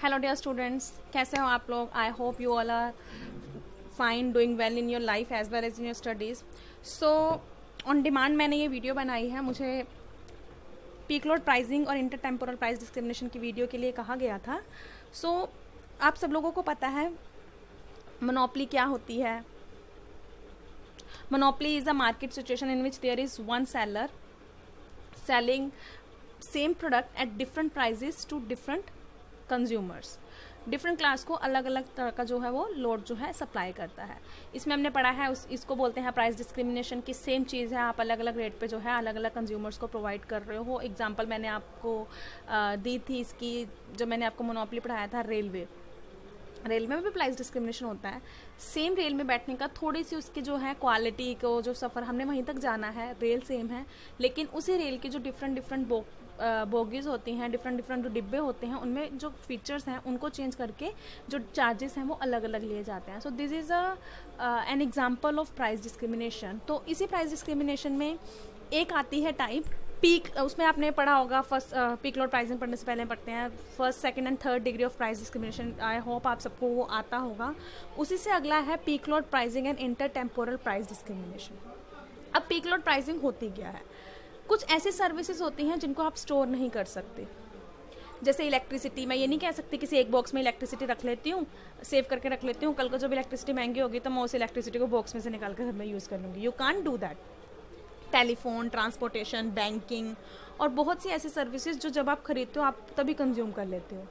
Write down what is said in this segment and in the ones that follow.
Hello dear students, कैसे हो आप लोग। I hope you all are fine, doing well in your life as well as in your studies. So on demand मैंने ये video बनाई है। मुझे पीक लोड प्राइसिंग और इंटर टेम्पोरल प्राइस डिस्क्रिमिनेशन की वीडियो के लिए कहा गया था। सो आप सब लोगों को पता है मोनोपोली क्या होती है। Monopoly is a market situation in which there is one seller selling same product at different prices to different consumers। Different class को अलग अलग तरह का जो है वो लोड जो है सप्लाई करता है। इसमें हमने पढ़ा है इसको बोलते हैं प्राइस डिस्क्रिमिनेशन की। सेम चीज़ है, आप अलग अलग रेट पे जो है अलग अलग कंज्यूमर्स को प्रोवाइड कर रहे हो। एग्जांपल मैंने आपको दी थी इसकी, जब मैंने आपको मोनोपोली पढ़ाया था। रेलवे में भी प्राइस डिस्क्रिमिनेशन होता है। सेम रेल में बैठने का थोड़ी सी उसकी जो है क्वालिटी को, जो सफ़र हमने वहीं तक जाना है, रेल सेम है, लेकिन उसी रेल की जो डिफरेंट बोगीज होती हैं, डिफरेंट जो डिब्बे होते हैं, उनमें जो फीचर्स हैं उनको चेंज करके जो चार्जेस हैं वो अलग अलग लिए जाते हैं। So this is an example of price discrimination. तो इसी प्राइस डिस्क्रिमिनेशन में एक आती है टाइप पीक। उसमें आपने पढ़ा होगा, फर्स्ट पीक लोड प्राइसिंग पढ़ने से पहले पढ़ते हैं first, second and third degree of price discrimination. I hope आप सबको वो आता होगा। उसी से अगला है peak load pricing and inter temporal price discrimination. अब पीक लोड प्राइसिंग होती क्या है? कुछ ऐसी सर्विसेज होती हैं जिनको आप स्टोर नहीं कर सकते। जैसे इलेक्ट्रिसिटी, मैं ये नहीं कह सकती किसी एक बॉक्स में इलेक्ट्रिसिटी रख लेती हूँ, सेव करके रख लेती हूँ, कल को जब इलेक्ट्रिसिटी महंगी होगी तो मैं उस इलेक्ट्रिसिटी को बॉक्स में से निकाल कर घर में यूज़ कर लूँगी। You can't do that. Telephone, transportation, banking और बहुत सी ऐसी सर्विसेज जो जब आप खरीदते हो आप तभी कंज्यूम कर लेते हो।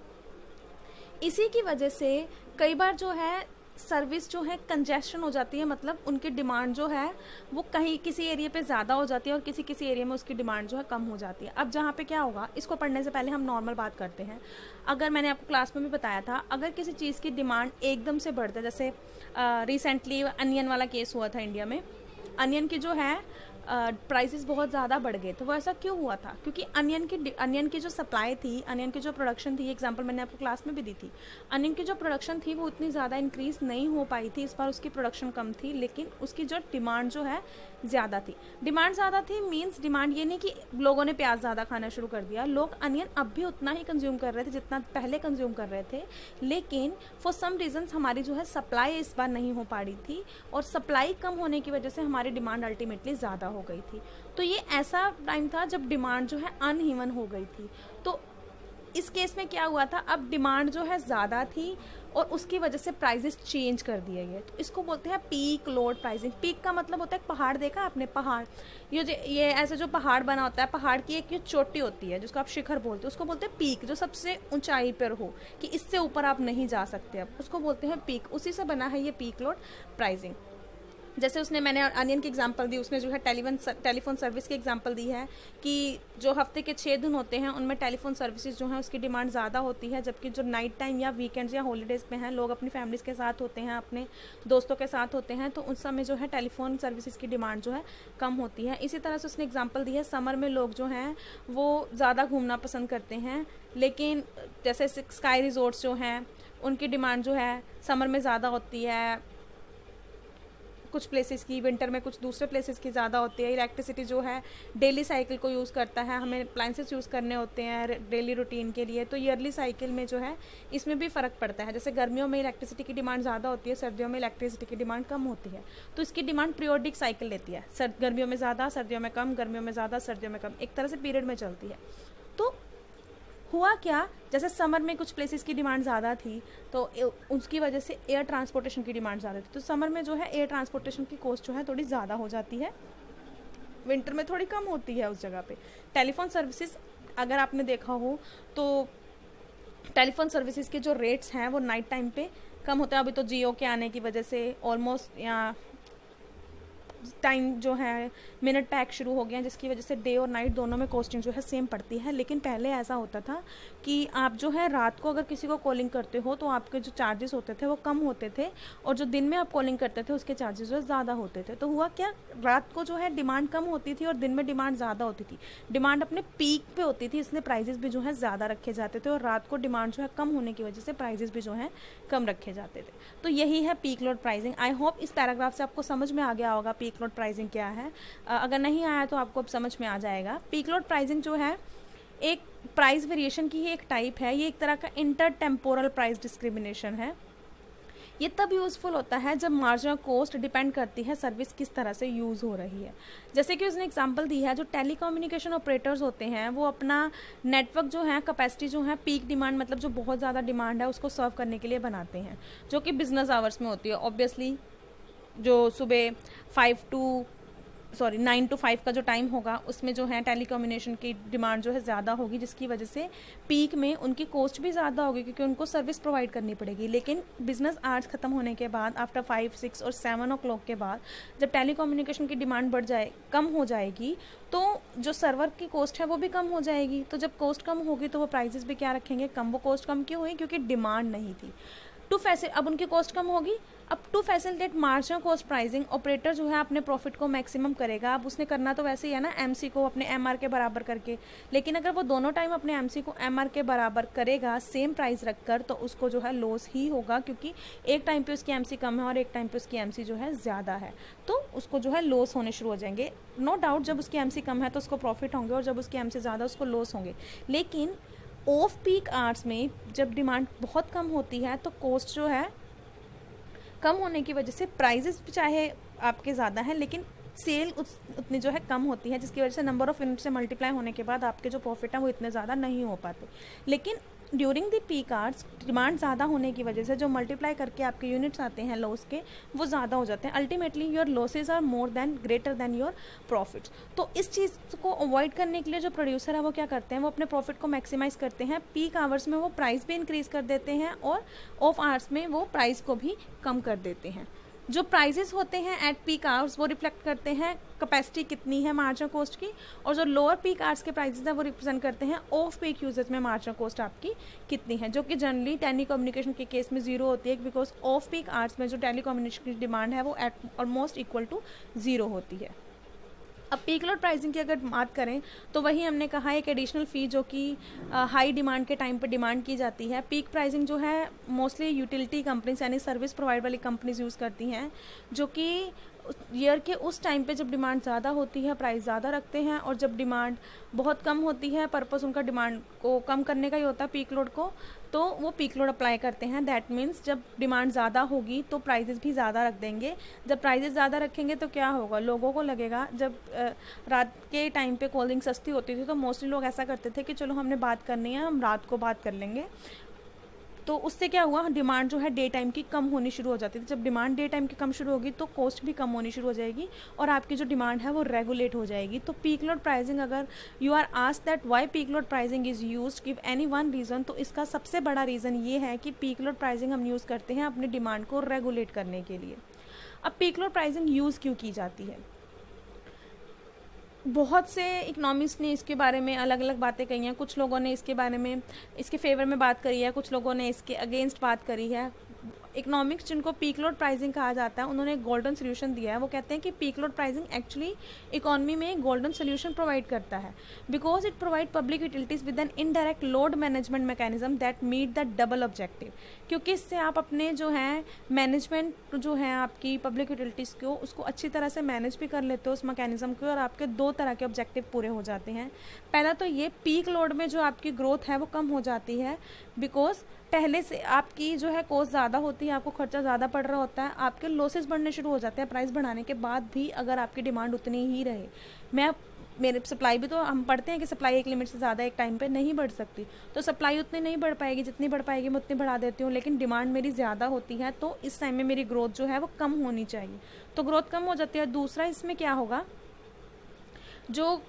इसी की वजह से कई बार जो है सर्विस जो है कंजेशन हो जाती है, मतलब उनकी डिमांड जो है वो कहीं किसी एरिया पे ज़्यादा हो जाती है और किसी किसी एरिया में उसकी डिमांड जो है कम हो जाती है। अब जहाँ पे क्या होगा, इसको पढ़ने से पहले हम नॉर्मल बात करते हैं। अगर मैंने आपको क्लास में भी बताया था, अगर किसी चीज़ की डिमांड एकदम से बढ़ जाए, जैसे रिसेंटली अनियन वाला केस हुआ था इंडिया में। अनियन की जो है प्राइसेस बहुत ज़्यादा बढ़ गए थे। वो ऐसा क्यों हुआ था? क्योंकि अनियन की जो सप्लाई थी, अनियन की जो प्रोडक्शन थी, एग्जांपल मैंने आपको क्लास में भी दी थी। अनियन की जो प्रोडक्शन थी वो उतनी ज़्यादा इंक्रीज नहीं हो पाई थी। इस बार उसकी प्रोडक्शन कम थी, लेकिन उसकी जो डिमांड जो है ज़्यादा थी। डिमांड ज़्यादा थी मीन्स डिमांड ये नहीं कि लोगों ने प्याज ज़्यादा खाना शुरू कर दिया। लोग अनियन अब भी उतना ही कंज्यूम कर रहे थे जितना पहले कंज्यूम कर रहे थे, लेकिन फॉर सम रीजन्स हमारी जो है सप्लाई इस बार नहीं हो पा रही थी, और सप्लाई कम होने की वजह से हमारी डिमांड अल्टीमेटली ज़्यादा हो गई थी। तो ये ऐसा टाइम था जब डिमांड जो है अनइवन हो गई थी। तो इस केस में क्या हुआ था, अब डिमांड जो है ज़्यादा थी और उसकी वजह से प्राइजेस चेंज कर दिए गए। तो इसको बोलते हैं पीक लोड प्राइसिंग। पीक का मतलब होता है पहाड़। देखा आपने पहाड़, ये ऐसे जो पहाड़ बना होता है, पहाड़ की एक ये चोटी होती है जिसको आप शिखर बोलते हो, उसको बोलते हैं पीक। जो सबसे ऊंचाई पर हो कि इससे ऊपर आप नहीं जा सकते, अब उसको बोलते हैं पीक। उसी से बना है ये पीक लोड प्राइसिंग। जैसे मैंने अनियन की एग्जांपल दी, उसमें जो है टेलीफोन सर्विस की एग्जांपल दी है कि जो हफ्ते के 6 दिन होते हैं उनमें टेलीफोन सर्विसेज जो है उसकी डिमांड ज़्यादा होती है, जबकि जो नाइट टाइम या वीकेंड्स या हॉलीडेज़ पे हैं, लोग अपनी फैमिलीज़ के साथ होते हैं, अपने दोस्तों के साथ होते हैं, तो उस समय जो है टेलीफोन सर्विसेज की डिमांड जो है कम होती है। इसी तरह से उसने एग्जाम्पल दी है समर में लोग जो हैं वो ज़्यादा घूमना पसंद करते हैं, लेकिन जैसे स्काई रिजॉर्ट्स जो हैं उनकी डिमांड जो है समर में ज़्यादा होती है कुछ प्लेसेस की, विंटर में कुछ दूसरे प्लेसेस की ज़्यादा होती है। इलेक्ट्रिसिटी जो है डेली साइकिल को यूज़ करता है, हमें अप्लाइंसेस यूज़ करने होते हैं डेली रूटीन के लिए, तो ईयरली साइकिल में जो है इसमें भी फ़र्क पड़ता है। जैसे गर्मियों में इलेक्ट्रिसिटी की डिमांड ज़्यादा होती है, सर्दियों में इलेक्ट्रिसिटी की डिमांड कम होती है। तो इसकी डिमांड पीरियोडिक साइकिल लेती है, गर्मियों में ज़्यादा, सर्दियों में कम, गर्मियों में ज़्यादा, सर्दियों में कम, एक तरह से पीरियड में चलती है। तो हुआ क्या, जैसे समर में कुछ प्लेसेस की डिमांड ज़्यादा थी तो उसकी वजह से एयर ट्रांसपोर्टेशन की डिमांड ज़्यादा थी, तो समर में जो है एयर ट्रांसपोर्टेशन की कॉस्ट जो है थोड़ी ज़्यादा हो जाती है, विंटर में थोड़ी कम होती है उस जगह पे। टेलीफोन सर्विसेज अगर आपने देखा हो तो टेलीफोन सर्विसेज के जो रेट्स हैं वो नाइट टाइम पे कम होते हैं। अभी तो जियो के आने की वजह से ऑलमोस्ट यहाँ टाइम जो है मिनट पैक शुरू हो गया है, जिसकी वजह से डे और नाइट दोनों में कॉस्टिंग जो है सेम पड़ती है। लेकिन पहले ऐसा होता था कि आप जो है रात को अगर किसी को कॉलिंग करते हो तो आपके जो चार्जेस होते थे वो कम होते थे, और जो दिन में आप कॉलिंग करते थे उसके चार्जेस जो है ज़्यादा होते थे। तो हुआ क्या, रात को जो है डिमांड कम होती थी और दिन में डिमांड ज़्यादा होती थी। डिमांड अपने पीक पे होती थी, इसलिए प्राइजेस भी जो है ज़्यादा रखे जाते थे, और रात को डिमांड जो है कम होने की वजह से प्राइजेस भी जो है कम रखे जाते थे। तो यही है peak load pricing. I hope इस पैराग्राफ से आपको समझ में आ गया होगा पीक लोड प्राइसिंग क्या है। अगर नहीं आया तो आपको अब समझ में आ जाएगा। पीक लोड प्राइसिंग जो है एक प्राइस वेरिएशन की ही एक टाइप है, ये एक तरह का इंटर टेम्पोरल प्राइस डिस्क्रिमिनेशन है। ये तब यूज़फुल होता है जब मार्जिनल कॉस्ट डिपेंड करती है सर्विस किस तरह से यूज़ हो रही है। जैसे कि उसने एग्जांपल दी है, जो टेलीकम्युनिकेशन ऑपरेटर्स होते हैं वो अपना नेटवर्क जो है, कैपेसिटी जो है, पीक डिमांड मतलब जो बहुत ज़्यादा डिमांड है उसको सर्व करने के लिए बनाते हैं, जो कि बिजनेस आवर्स में होती है। ऑब्वियसली जो सुबह 9 to 5 का जो टाइम होगा उसमें जो है टेलीकम्युनिकेशन की डिमांड जो है ज़्यादा होगी, जिसकी वजह से पीक में उनकी कॉस्ट भी ज़्यादा होगी क्योंकि उनको सर्विस प्रोवाइड करनी पड़ेगी। लेकिन बिजनेस आवर्स ख़त्म होने के बाद आफ्टर 5, 6 और 7 o'clock के बाद जब टेलीकम्युनिकेशन की डिमांड कम हो जाएगी तो जो सर्वर की कॉस्ट है वो भी कम हो जाएगी। तो जब कॉस्ट कम होगी तो वो प्राइजेस भी क्या रखेंगे, कम। वो कॉस्ट कम क्यों हुई, क्योंकि डिमांड नहीं थी। अब उनकी कॉस्ट कम होगी। अब to facilitate marginal cost pricing, operator जो है अपने प्रॉफिट को मैक्सिमम करेगा। अब उसने करना तो वैसे ही है ना, एमसी को अपने एमआर के बराबर करके, लेकिन अगर वो दोनों टाइम अपने एमसी को एमआर के बराबर करेगा सेम प्राइस रखकर, तो उसको जो है लॉस ही होगा, क्योंकि एक टाइम पे उसकी एमसी कम है और एक टाइम पे उसकी एमसी जो है ज़्यादा है, तो उसको जो है लॉस होने शुरू हो जाएंगे। नो डाउट जब उसकी एमसी कम है तो उसको प्रॉफिट होंगे और जब उसकी एमसी ज़्यादा उसको लॉस होंगे। लेकिन ऑफ पीक आवर्स में जब डिमांड बहुत कम होती है तो कॉस्ट जो है कम होने की वजह से प्राइजेस चाहे आपके ज़्यादा हैं लेकिन सेल उतनी जो है कम होती है, जिसकी वजह से नंबर ऑफ यूनिट से मल्टीप्लाई होने के बाद आपके जो प्रॉफिट है वो इतने ज़्यादा नहीं हो पाते। लेकिन during the peak hours demand ज़्यादा होने की वजह से जो मल्टीप्लाई करके आपके यूनिट्स आते हैं लॉस के, वो ज़्यादा हो जाते हैं। Ultimately your losses are greater than your profits. तो इस चीज़ को अवॉइड करने के लिए जो प्रोड्यूसर है वो क्या करते हैं, वो अपने प्रॉफिट को मैक्सिमाइज करते हैं। पीक आवर्स में वो प्राइस भी इंक्रीज़ कर देते हैं और ऑफ आवर्स में वो प्राइस को भी कम कर देते हैं। जो प्राइजेस होते हैं एट पीक आवर्स वो रिफ्लेक्ट करते हैं कैपेसिटी कितनी है मार्जिनल कॉस्ट की, और जो लोअर पीक आवर्स के प्राइजेस है वो रिप्रेजेंट करते हैं ऑफ पीक यूजेज में मार्जिनल कॉस्ट आपकी कितनी है, जो कि जनरली टेलीकम्युनिकेशन के केस में जीरो होती है, बिकॉज ऑफ पीक आवर्स में जो टेलीकम्युनिकेशन की डिमांड है वो at almost equal to zero होती है। अब पीक लोड प्राइसिंग की अगर बात करें तो वही हमने कहा एक एडिशनल फ़ी जो कि हाई डिमांड के टाइम पर डिमांड की जाती है। पीक प्राइसिंग जो है मोस्टली यूटिलिटी कंपनीज यानी सर्विस प्रोवाइड वाली कंपनीज यूज़ करती हैं, जो कि ईयर के उस टाइम पे जब डिमांड ज़्यादा होती है प्राइस ज़्यादा रखते हैं, और जब डिमांड बहुत कम होती है पर्पस उनका डिमांड को कम करने का ही होता है पीक लोड को, तो वो पीक लोड अप्लाई करते हैं। दैट मीन्स जब डिमांड ज़्यादा होगी तो प्राइजेस भी ज़्यादा रख देंगे। जब प्राइजेस ज़्यादा रखेंगे तो क्या होगा, लोगों को लगेगा, जब रात के टाइम पे कोल्ड ड्रिंक सस्ती होती थी तो मोस्टली लोग ऐसा करते थे कि चलो हमने बात करनी है, हम रात को बात कर लेंगे। तो उससे क्या हुआ, डिमांड जो है डे टाइम की कम होनी शुरू हो जाती थी। जब डिमांड डे टाइम की कम शुरू होगी तो कॉस्ट भी कम होनी शुरू हो जाएगी और आपकी जो डिमांड है वो रेगुलेट हो जाएगी। तो पीक लोड प्राइसिंग, अगर you are asked that why peak load pricing is used, give any one reason, तो इसका सबसे बड़ा रीज़न ये है कि पीक लोड प्राइसिंग हम यूज़ करते हैं अपनी डिमांड को रेगुलेट करने के लिए। अब पीक लोड प्राइसिंग यूज़ क्यों की जाती है, बहुत से इकोनॉमिस्ट ने इसके बारे में अलग अलग बातें कही हैं। कुछ लोगों ने इसके बारे में इसके फेवर में बात करी है, कुछ लोगों ने इसके अगेंस्ट बात करी है। इकोनॉमिक्स जिनको पीक लोड प्राइसिंग कहा जाता है उन्होंने एक गोल्डन सोल्यूशन दिया है। वो कहते हैं कि peak load pricing actually economy में एक गोल्डन सोल्यूशन प्रोवाइड करता है, because it provide public utilities with an indirect load management mechanism that meet the double objective. क्योंकि इससे आप अपने जो है मैनेजमेंट जो है आपकी पब्लिक यूटिलिटीज़ को उसको अच्छी तरह से मैनेज भी कर लेते हो उस मैकेनिज्म को, और आपके दो तरह के ऑब्जेक्टिव पूरे हो जाते हैं। पहला तो ये पीक लोड में जो आपकी ग्रोथ है वो कम हो जाती है, बिकॉज पहले से आपकी जो है कॉस्ट ज़्यादा होती है, आपको खर्चा ज़्यादा पड़ रहा होता है, आपके लॉसेस बढ़ने शुरू हो जाते हैं प्राइस बढ़ाने के बाद भी, अगर आपकी डिमांड उतनी ही रहे। मेरे सप्लाई भी तो हम पढ़ते हैं कि सप्लाई एक लिमिट से ज़्यादा एक टाइम पे नहीं बढ़ सकती, तो सप्लाई उतनी नहीं बढ़ पाएगी, जितनी बढ़ पाएगी मैं उतनी बढ़ा देती हूँ, लेकिन डिमांड मेरी ज़्यादा होती है तो इस टाइम में मेरी ग्रोथ जो है वो कम होनी चाहिए, तो ग्रोथ कम हो जाती है। दूसरा इसमें क्या होगा, जो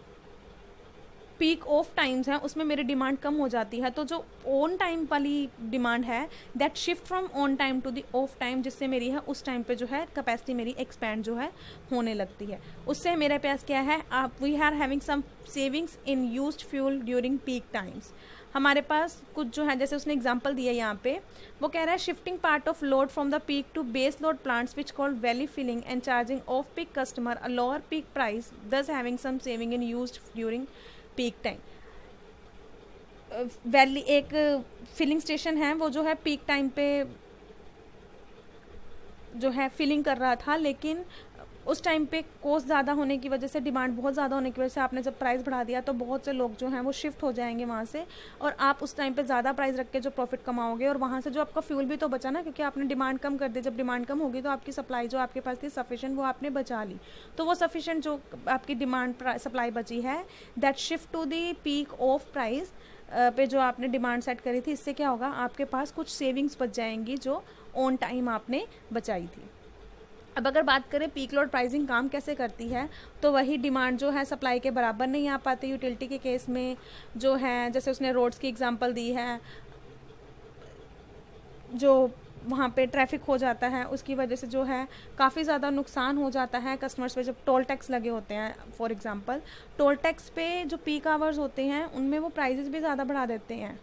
पीक ऑफ टाइम्स हैं उसमें मेरी डिमांड कम हो जाती है, तो जो ऑन टाइम वाली डिमांड है that shift from on time to the off time, जिससे मेरी है उस टाइम पे जो है कैपेसिटी मेरी एक्सपैंड जो है होने लगती है। उससे मेरे पास क्या है, we are having some savings in used fuel during peak times. हमारे पास कुछ जो है, जैसे उसने एग्जांपल दिया यहाँ पे, वो कह रहा है shifting part of load from the peak to base load plants which called valley filling and charging off peak customer a lower peak price, thus having some saving in used during peak time. Valley एक filling station है, वो जो है peak time पे जो है filling कर रहा था, लेकिन उस टाइम पे कॉस्ट ज़्यादा होने की वजह से, डिमांड बहुत ज़्यादा होने की वजह से आपने जब प्राइस बढ़ा दिया तो बहुत से लोग जो हैं वो शिफ्ट हो जाएंगे वहाँ से, और आप उस टाइम पे ज़्यादा प्राइस रख के जो प्रॉफिट कमाओगे, और वहाँ से जो आपका फ्यूल भी तो बचा ना, क्योंकि आपने डिमांड कम कर दी। जब डिमांड कम होगी तो आपकी सप्लाई जो आपके पास थी सफिशेंट, वो आपने बचा ली। तो वो सफिशेंट जो आपकी डिमांड सप्लाई बची है, that shift to the peak off price पे जो आपने डिमांड सेट करी थी, इससे क्या होगा, आपके पास कुछ सेविंग्स बच जाएंगी जो ऑन टाइम आपने बचाई थी। अब अगर बात करें पीक लोड प्राइसिंग काम कैसे करती है, तो वही डिमांड जो है सप्लाई के बराबर नहीं आ पाती। यूटिलिटी के केस में जो है, जैसे उसने रोड्स की एग्जांपल दी है, जो वहाँ पे ट्रैफिक हो जाता है, उसकी वजह से जो है काफ़ी ज़्यादा नुकसान हो जाता है कस्टमर्स पे। जब टोल टैक्स लगे होते हैं, फॉर एग्जांपल टोल टैक्स पे जो पीक आवर्स होते हैं उनमें वो प्राइजेस भी ज़्यादा बढ़ा देते हैं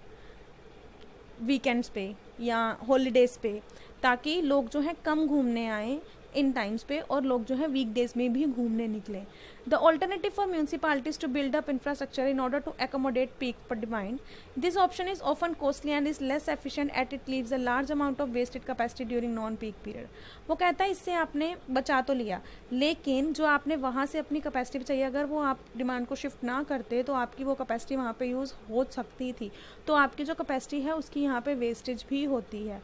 वीकेंड्स पे या हॉलीडेज़ पे, ताकि लोग जो है कम घूमने आए इन टाइम्स पे, और लोग जो है वीकडेज में भी घूमने निकले। The alternative for municipalities to build up infrastructure in order to accommodate peak power demand, this option is often costly and is less efficient at it leaves a large amount of wasted capacity during non peak period. वो कहता है इससे आपने बचा तो लिया, लेकिन जो आपने वहाँ से अपनी कैपेसिटी बचाई, अगर वो आप डिमांड को शिफ्ट ना करते तो आपकी वो कैपेसिटी वहाँ पे यूज़ हो सकती थी। तो आपकी जो कैपेसिटी है उसकी यहाँ पे वेस्टेज भी होती है।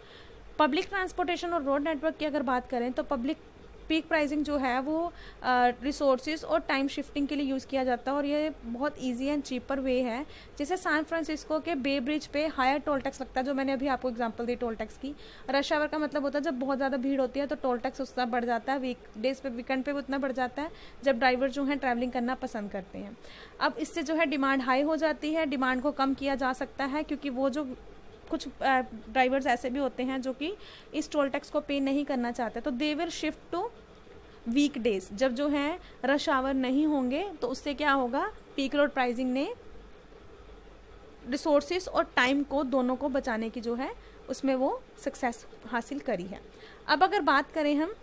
पब्लिक ट्रांसपोर्टेशन और रोड नेटवर्क की अगर बात करें तो पब्लिक पीक प्राइसिंग जो है वो रिसोर्सेज और टाइम शिफ्टिंग के लिए यूज़ किया जाता है, और ये बहुत इजी एंड चीपर वे है। जैसे सैन फ्रांसिस्को के बे ब्रिज पे हायर टोल टैक्स लगता है, जो मैंने अभी आपको एग्जांपल दी टोल टैक्स की। रश आवर का मतलब होता है जब बहुत ज़्यादा भीड़ होती है तो टोल टैक्स उतना बढ़ जाता है, वीकडेज पे वीकेंड पे उतना बढ़ जाता है जब ड्राइवर जो है ट्रैवलिंग करना पसंद करते हैं। अब इससे जो है डिमांड हाई हो जाती है, डिमांड को कम किया जा सकता है, क्योंकि वो जो कुछ ड्राइवर्स ऐसे भी होते हैं जो कि इस टोल टैक्स को पे नहीं करना चाहते, तो they will shift to weekdays, जब जो है रश आवर नहीं होंगे। तो उससे क्या होगा, पीक लोड प्राइसिंग ने रिसोर्सेस और टाइम को दोनों को बचाने की जो है उसमें वो सक्सेस हासिल करी है। अब अगर बात करें हम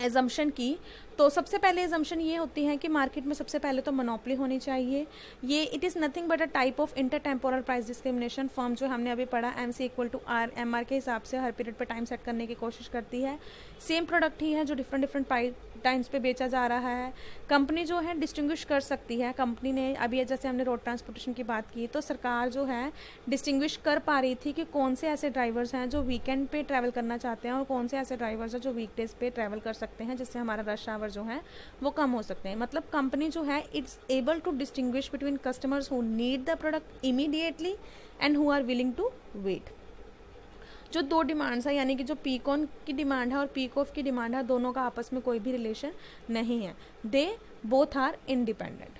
एजम्पशन की, तो सबसे पहले एजम्पशन ये होती है कि मार्केट में सबसे पहले तो मोनोपोली होनी चाहिए। ये it is nothing but a type of intertemporal price discrimination. Firm जो हमने अभी पढ़ा MC equal to R, MR के हिसाब से हर पीरियड पर टाइम सेट करने की कोशिश करती है। सेम प्रोडक्ट ही है जो डिफरेंट टाइम्स पे बेचा जा रहा है। कंपनी जो है डिस्टिंग्विश कर सकती है। कंपनी ने अभी जैसे हमने रोड ट्रांसपोर्टेशन की बात की, तो सरकार जो है डिस्टिंग्विश कर पा रही थी कि कौन से ऐसे ड्राइवर्स हैं जो वीकेंड पे ट्रैवल करना चाहते हैं और कौन से ऐसे ड्राइवर्स हैं जो वीकडेज पे ट्रैवल कर सकते हैं, जिससे हमारा रश आवर जो है वो कम हो सकते हैं। मतलब कंपनी जो है it's able to distinguish between customers who need the product immediately and who are willing to wait. जो दो डिमांड्स है, यानी कि जो पीक ऑन की डिमांड है और पीक ऑफ की डिमांड है, दोनों का आपस में कोई भी रिलेशन नहीं है। They both are independent.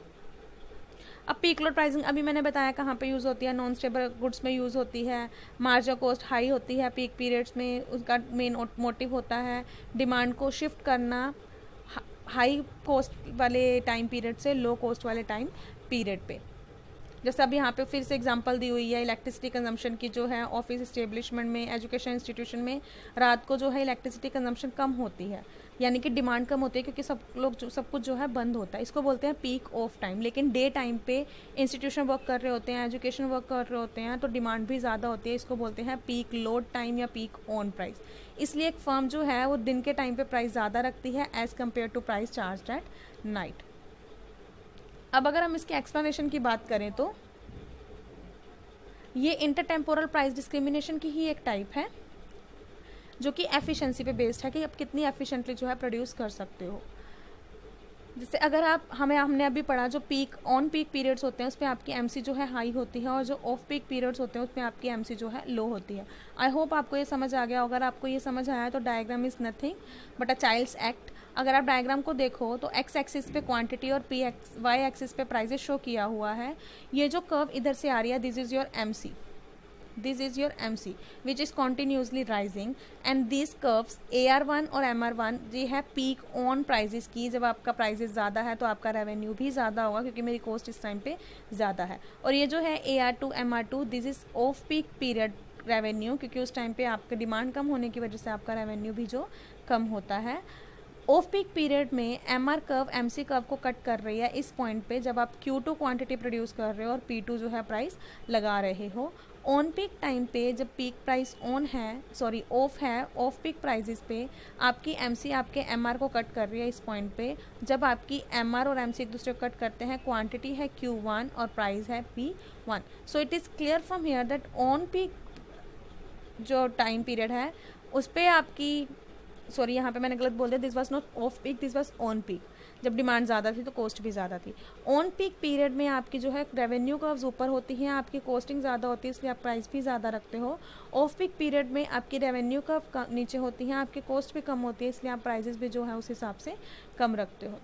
अब पीक लोड प्राइसिंग अभी मैंने बताया कहाँ पे यूज़ होती है, नॉन स्टेबल गुड्स में यूज़ होती है। मार्जिनल कॉस्ट हाई होती है पीक पीरियड्स में, उसका मेन मोटिव होता है डिमांड को शिफ्ट करना हाई कॉस्ट वाले टाइम पीरियड से लो कॉस्ट वाले टाइम पीरियड पे। जैसे अब यहाँ पे फिर से एग्जांपल दी हुई है इलेक्ट्रिसिटी कंजम्पशन की, जो है ऑफिस इस्टेब्लिशमेंट में, एजुकेशन इंस्टीट्यूशन में रात को जो है इलेक्ट्रिसिटी कंजम्पशन कम होती है, यानी कि डिमांड कम होती है क्योंकि सब कुछ जो है बंद होता है। इसको बोलते हैं पीक ऑफ टाइम। लेकिन डे टाइम पे इंस्टीट्यूशन वर्क कर रहे होते हैं, एजुकेशन वर्क कर रहे होते हैं, तो डिमांड भी ज़्यादा होती है। इसको बोलते हैं पीक लोड टाइम या पीक ऑन प्राइस। इसलिए एक फर्म जो है वो दिन के टाइम पे प्राइस ज़्यादा रखती है as compare to price charge at night. अब अगर हम इसके एक्सप्लेनेशन की बात करें तो ये इंटरटेम्पोरल प्राइस डिस्क्रिमिनेशन की ही एक टाइप है, जो कि एफिशिएंसी पे बेस्ड है कि आप कितनी एफिशिएंटली जो है प्रोड्यूस कर सकते हो। जैसे अगर आप हमने अभी पढ़ा, जो ऑन पीक पीरियड्स होते हैं उसमें आपकी MC जो है हाई होती है, और जो ऑफ पीक पीरियड्स होते हैं उसमें आपकी MC जो है लो होती है। आई होप आपको ये समझ आ गया। अगर आपको ये समझ आया तो diagram is nothing but a child's act. अगर आप डायग्राम को देखो तो X एक्सिस पे क्वांटिटी और Y एक्सिस पे प्राइजेस शो किया हुआ है। ये जो कर्व इधर से आ रही है, this is your MC which is continuously rising, and these curves AR1 और MR1 ये है पीक ऑन प्राइजेस की। जब आपका प्राइजेस ज़्यादा है तो आपका रेवेन्यू भी ज़्यादा होगा क्योंकि मेरी कॉस्ट इस टाइम पे ज़्यादा है। और ये जो है AR2 MR2 this is off peak period revenue, क्योंकि उस टाइम पे आपका डिमांड कम होने की वजह से आपका रेवेन्यू भी जो कम होता है। ऑफ पीक पीरियड में MR कर्व MC कर्व को कट कर रही है इस पॉइंट पे, जब आप Q2 क्वांटिटी प्रोड्यूस कर रहे हो और P2 जो है प्राइस लगा रहे हो। ऑन पीक टाइम पे जब पीक प्राइस ऑन है, सॉरी ऑफ है, ऑफ पीक प्राइसेस पे आपकी एमसी आपके एमआर को कट कर रही है इस पॉइंट पे। जब आपकी एमआर और एमसी एक दूसरे को कट करते हैं, क्वांटिटी है Q1 और प्राइस है P1। So it is clear from here that on peak जो टाइम पीरियड है उस पर आपकी, सॉरी यहाँ पे मैंने गलत बोल दिया, this was not off peak, this was on peak. जब डिमांड ज़्यादा थी तो कॉस्ट भी ज़्यादा थी। ऑन पीक पीरियड में आपकी जो है रेवेन्यू कर्व्स ऊपर होती हैं, आपकी कॉस्टिंग ज़्यादा होती है, इसलिए आप प्राइस भी ज़्यादा रखते हो। ऑफ पीक पीरियड में आपकी रेवेन्यू कर्व नीचे होती हैं, आपकी कॉस्ट भी कम होती है, इसलिए आप प्राइजेस भी जो है उस हिसाब से कम रखते हो।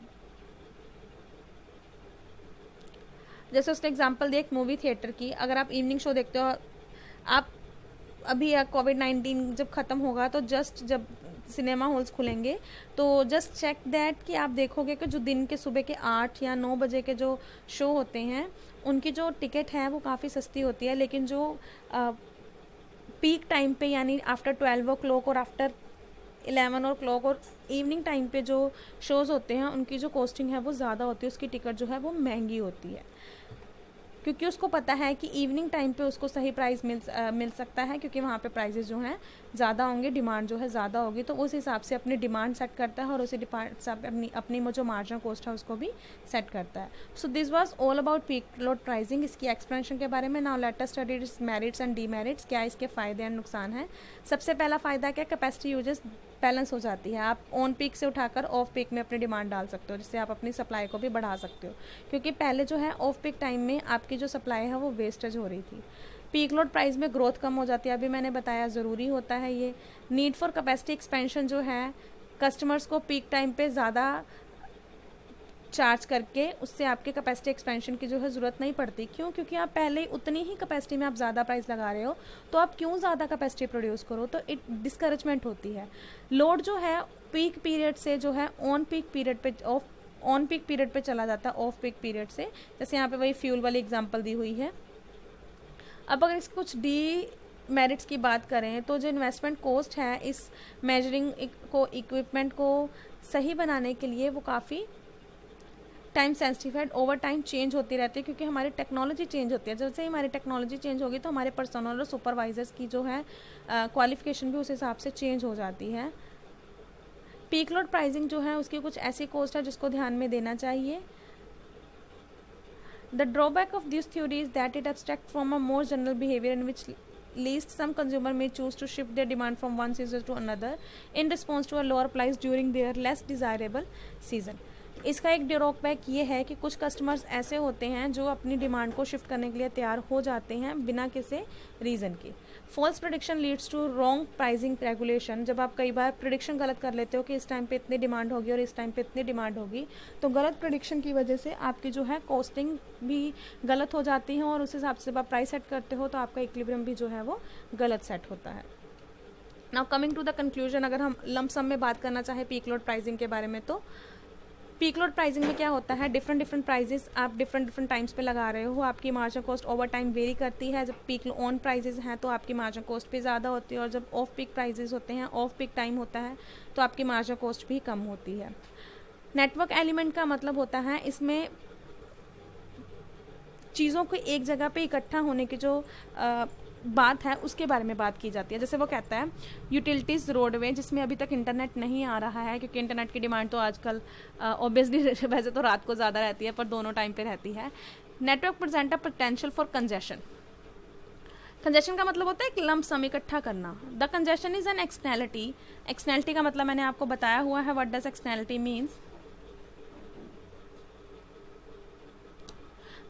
जैसे उसने एग्जाम्पल दिया एक मूवी थिएटर की, अगर आप इवनिंग शो देखते हो, आप अभी कोविड-19 जब ख़त्म होगा तो जस्ट जब सिनेमा हॉल्स खुलेंगे तो जस्ट चेक दैट कि आप देखोगे कि जो दिन के सुबह के 8 या 9 बजे के जो शो होते हैं उनकी जो टिकट है वो काफ़ी सस्ती होती है, लेकिन जो पीक टाइम पे यानी आफ्टर 12 o'clock और आफ्टर 11 o'clock और इवनिंग टाइम पे जो शोज़ होते हैं उनकी जो कॉस्टिंग है वो ज़्यादा होती है, उसकी टिकट जो है वो महंगी होती है, क्योंकि उसको पता है कि इवनिंग टाइम पे उसको सही प्राइस मिल सकता है, क्योंकि वहाँ पे प्राइसेस जो हैं ज़्यादा होंगे, डिमांड जो है ज़्यादा होगी, तो उस हिसाब से अपनी डिमांड सेट करता है और उसी हिसाब से अपनी जो मार्जिनल कॉस्ट है उसको भी सेट करता है। So this was all about peak load pricing, इसकी एक्सप्लेनेशन के बारे में। Now let us study it's merits and demerits, क्या इसके फ़ायदे एंड नुकसान हैं। सबसे पहला फ़ायदा क्या, कैपेसिटी यूजेस बैलेंस हो जाती है। आप ऑन पीक से उठाकर ऑफ पीक में अपनी डिमांड डाल सकते हो, जिससे आप अपनी सप्लाई को भी बढ़ा सकते हो, क्योंकि पहले जो है ऑफ पीक टाइम में आपकी जो सप्लाई है वो वेस्टेज हो रही थी। पीक लोड प्राइस में ग्रोथ कम हो जाती है, अभी मैंने बताया ज़रूरी होता है ये। नीड फॉर कैपेसिटी एक्सपेंशन जो है, कस्टमर्स को पीक टाइम पे ज़्यादा चार्ज करके उससे आपके कैपेसिटी एक्सपेंशन की जो है ज़रूरत नहीं पड़ती। क्यों? क्योंकि आप पहले ही उतनी ही कैपेसिटी में आप ज़्यादा प्राइस लगा रहे हो, तो आप क्यों ज़्यादा कैपेसिटी प्रोड्यूस करो, तो इट डिस्करेजमेंट होती है। लोड जो है पीक पीरियड से जो है ऑन पीक पीरियड पे ऑन पीक पीरियड पे चला जाता है ऑफ पीक पीरियड से, जैसे यहाँ पे वही फ्यूल वाली एग्जांपल दी हुई है। अब अगर इसके कुछ मेरिट्स की बात करें तो जो इन्वेस्टमेंट कॉस्ट है इस मेजरिंग को इक्विपमेंट को सही बनाने के लिए वो काफ़ी टाइम सेंसिटिव है, ओवर टाइम चेंज होती रहती है, क्योंकि हमारी टेक्नोलॉजी चेंज होती है। जैसे ही हमारी टेक्नोलॉजी चेंज होगी तो हमारे पर्सनल और सुपरवाइजर्स की जो है क्वालिफिकेशन भी उस हिसाब से चेंज हो जाती है। पीक लोड प्राइसिंग जो है उसकी कुछ ऐसी कॉस्ट है जिसको ध्यान में देना चाहिए। The drawback of this theory is that it abstracts from a more general behavior in which least some consumer may choose to shift their demand from one season to another in response to a lower price during their less desirable season. इसका एक drawback ये है कि कुछ customers ऐसे होते हैं जो अपनी डिमांड को शिफ्ट करने के लिए तैयार हो जाते हैं बिना किसी रीज़न के। False prediction leads to wrong pricing regulation, जब आप कई बार प्रेडिक्शन गलत कर लेते हो कि इस टाइम पे इतनी डिमांड होगी और इस टाइम पे इतनी डिमांड होगी, तो गलत प्रेडिक्शन की वजह से आपकी जो है कॉस्टिंग भी गलत हो जाती है और उस हिसाब से जब आप प्राइस सेट करते हो तो आपका इक्विलिब्रियम भी जो है वो गलत सेट होता है। Now coming to the conclusion, अगर हम लंप सम में बात करना चाहें पीक लोड प्राइसिंग के बारे में, तो पीक लोड प्राइसिंग में क्या होता है, डिफरेंट प्राइजेस आप डिफरेंट टाइम्स पे लगा रहे हो, आपकी margin cost over time very करती है। जब पीक ऑन प्राइजेस हैं तो आपकी मार्जिन कॉस्ट भी ज़्यादा होती है, और जब ऑफ पीक प्राइजेस होते हैं, ऑफ पीक टाइम होता है, तो आपकी मार्जिन कॉस्ट भी कम होती है। नेटवर्क एलिमेंट का मतलब होता है इसमें चीज़ों को एक जगह पे इकट्ठा होने की जो बात है उसके बारे में बात की जाती है। जैसे वो कहता है यूटिलिटीज़ रोडवे, जिसमें अभी तक इंटरनेट नहीं आ रहा है, क्योंकि इंटरनेट की डिमांड तो आजकल ऑब्वियसली वैसे तो रात को ज़्यादा रहती है, पर दोनों टाइम पे रहती है। Network present a potential for congestion. Congestion का मतलब होता है एक लंप सम इकट्ठा करना। The congestion is an externality. Externality का मतलब मैंने आपको बताया हुआ है, what does externality means.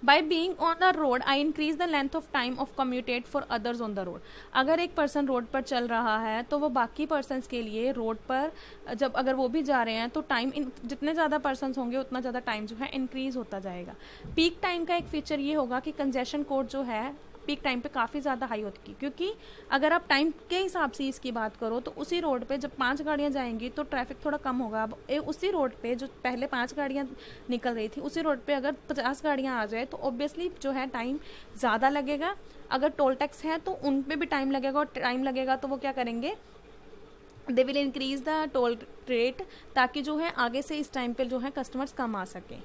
By being on the road, I increase the length of time of commutate for others on the road. अगर एक पर्सन रोड पर चल रहा है तो वो बाकी पर्सन्स के लिए रोड पर जब अगर वो भी जा रहे हैं तो टाइम जितने ज़्यादा पर्सन्स होंगे उतना ज़्यादा टाइम जो है इंक्रीज होता जाएगा। पीक टाइम का एक फीचर ये होगा कि कंजेशन कोड जो है पीक टाइम पे काफ़ी ज़्यादा हाई होती है, क्योंकि अगर आप टाइम के हिसाब से इसकी बात करो तो उसी रोड पे जब 5 गाड़ियाँ जाएंगी तो ट्रैफिक थोड़ा कम होगा। अब उसी रोड पे जो पहले 5 गाड़ियाँ निकल रही थी उसी रोड पे अगर 50 गाड़ियाँ आ जाए तो ऑब्वियसली जो है टाइम ज़्यादा लगेगा। अगर टोल टैक्स है तो उन पर भी टाइम लगेगा, और टाइम लगेगा तो वो क्या करेंगे, they will increase the toll rate, ताकि जो है आगे से इस टाइम पर जो है कस्टमर्स कम आ सकें।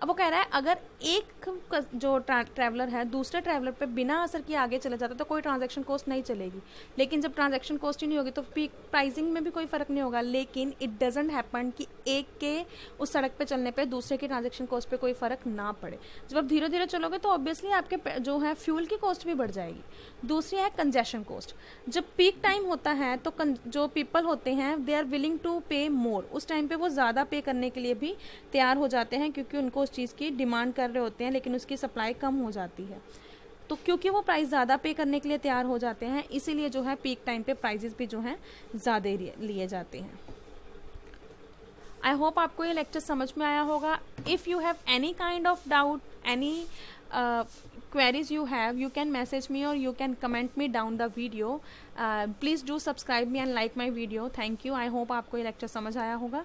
अब वो कह रहा है अगर एक जो ट्रैवलर है दूसरे ट्रैवलर पे बिना असर किए आगे चला जाता तो कोई ट्रांजैक्शन कॉस्ट नहीं चलेगी, लेकिन जब ट्रांजैक्शन कॉस्ट ही नहीं होगी तो पीक प्राइसिंग में भी कोई फर्क नहीं होगा। लेकिन इट डजेंट हैपन कि एक के उस सड़क पे चलने पे दूसरे की ट्रांजैक्शन कॉस्ट पे कोई फर्क ना पड़े। जब आप धीरे धीरे चलोगे तो ऑब्वियसली आपके जो है फ्यूल की कॉस्ट भी बढ़ जाएगी। दूसरी है कंजेशन कॉस्ट। जब पीक टाइम होता है तो जो पीपल होते हैं दे आर विलिंग टू पे मोर, उस टाइम पे वो ज़्यादा पे करने के लिए भी तैयार हो जाते हैं, क्योंकि उनको उस चीज़ की डिमांड कर रहे होते हैं लेकिन उसकी सप्लाई कम हो जाती है। तो क्योंकि वो प्राइस ज़्यादा पे करने के लिए तैयार हो जाते हैं, इसीलिए जो है पीक टाइम पे प्राइजेस भी जो हैं ज़्यादा लिए जाते हैं। आई होप आपको ये लेक्चर समझ में आया होगा। If you have any kind of doubt, any queries you have, you can message me or you can comment me down the video. Please do subscribe me and like my video. Thank you. I hope आपको ये lecture समझ आया होगा।